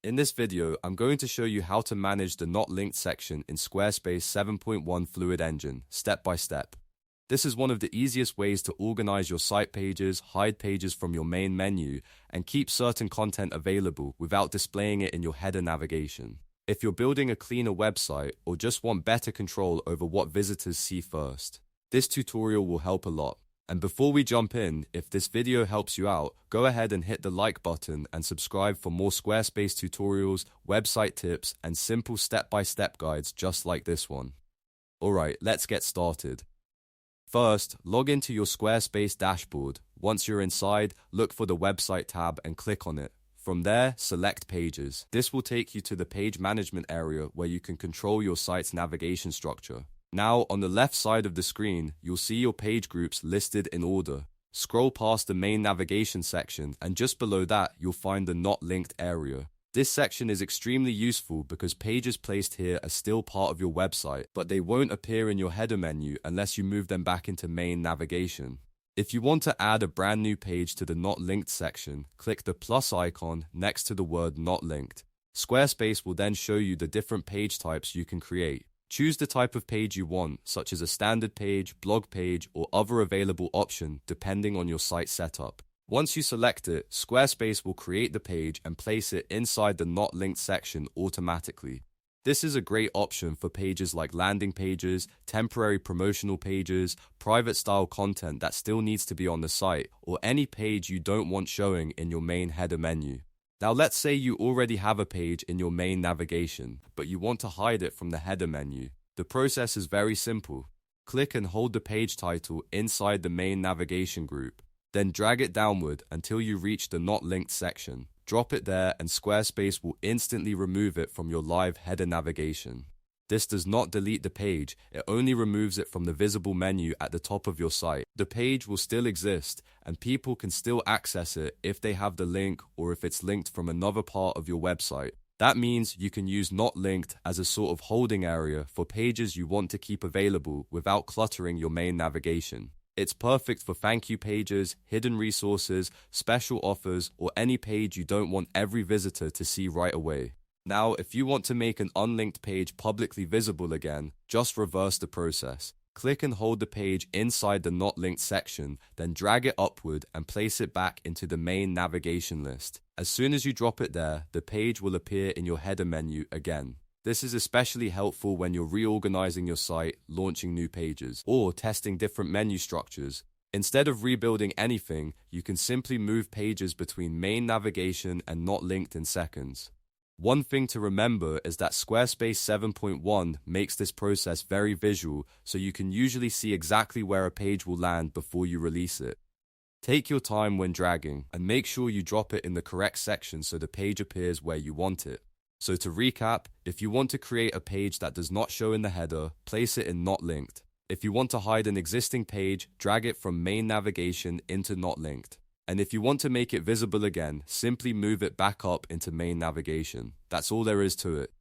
In this video, I'm going to show you how to manage the Not Linked section in Squarespace 7.1 Fluid Engine, step by step. This is one of the easiest ways to organize your site pages, hide pages from your main menu, and keep certain content available without displaying it in your header navigation. If you're building a cleaner website or just want better control over what visitors see first, this tutorial will help a lot. And before we jump in, if this video helps you out, go ahead and hit the like button and subscribe for more Squarespace tutorials, website tips, and simple step-by-step guides just like this one. Alright, let's get started. First, log into your Squarespace dashboard. Once you're inside, look for the website tab and click on it. From there, select Pages. This will take you to the page management area where you can control your site's navigation structure. Now, on the left side of the screen, you'll see your page groups listed in order. Scroll past the main navigation section, and just below that, you'll find the Not Linked area. This section is extremely useful because pages placed here are still part of your website, but they won't appear in your header menu unless you move them back into main navigation. If you want to add a brand new page to the Not Linked section, click the plus icon next to the word Not Linked. Squarespace will then show you the different page types you can create. Choose the type of page you want, such as a standard page, blog page, or other available option depending on your site setup. Once you select it, Squarespace will create the page and place it inside the Not Linked section automatically. This is a great option for pages like landing pages, temporary promotional pages, private style content that still needs to be on the site, or any page you don't want showing in your main header menu. Now let's say you already have a page in your main navigation, but you want to hide it from the header menu. The process is very simple. Click and hold the page title inside the main navigation group. Then drag it downward until you reach the Not Linked section. Drop it there and Squarespace will instantly remove it from your live header navigation. This does not delete the page, it only removes it from the visible menu at the top of your site. The page will still exist, and people can still access it if they have the link or if it's linked from another part of your website. That means you can use Not Linked as a sort of holding area for pages you want to keep available without cluttering your main navigation. It's perfect for thank you pages, hidden resources, special offers, or any page you don't want every visitor to see right away. Now, if you want to make an unlinked page publicly visible again, just reverse the process. Click and hold the page inside the Not Linked section, then drag it upward and place it back into the main navigation list. As soon as you drop it there, the page will appear in your header menu again. This is especially helpful when you're reorganizing your site, launching new pages, or testing different menu structures. Instead of rebuilding anything, you can simply move pages between main navigation and Not Linked in seconds. One thing to remember is that Squarespace 7.1 makes this process very visual, so you can usually see exactly where a page will land before you release it. Take your time when dragging, and make sure you drop it in the correct section so the page appears where you want it. So to recap, if you want to create a page that does not show in the header, place it in Not Linked. If you want to hide an existing page, drag it from main navigation into Not Linked. And if you want to make it visible again, simply move it back up into main navigation. That's all there is to it.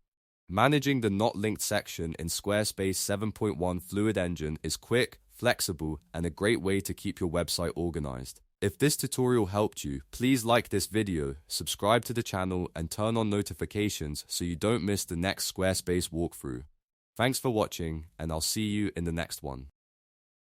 Managing the Not Linked section in Squarespace 7.1 Fluid Engine is quick, flexible, and a great way to keep your website organized. If this tutorial helped you, please like this video, subscribe to the channel, and turn on notifications so you don't miss the next Squarespace walkthrough. Thanks for watching, and I'll see you in the next one.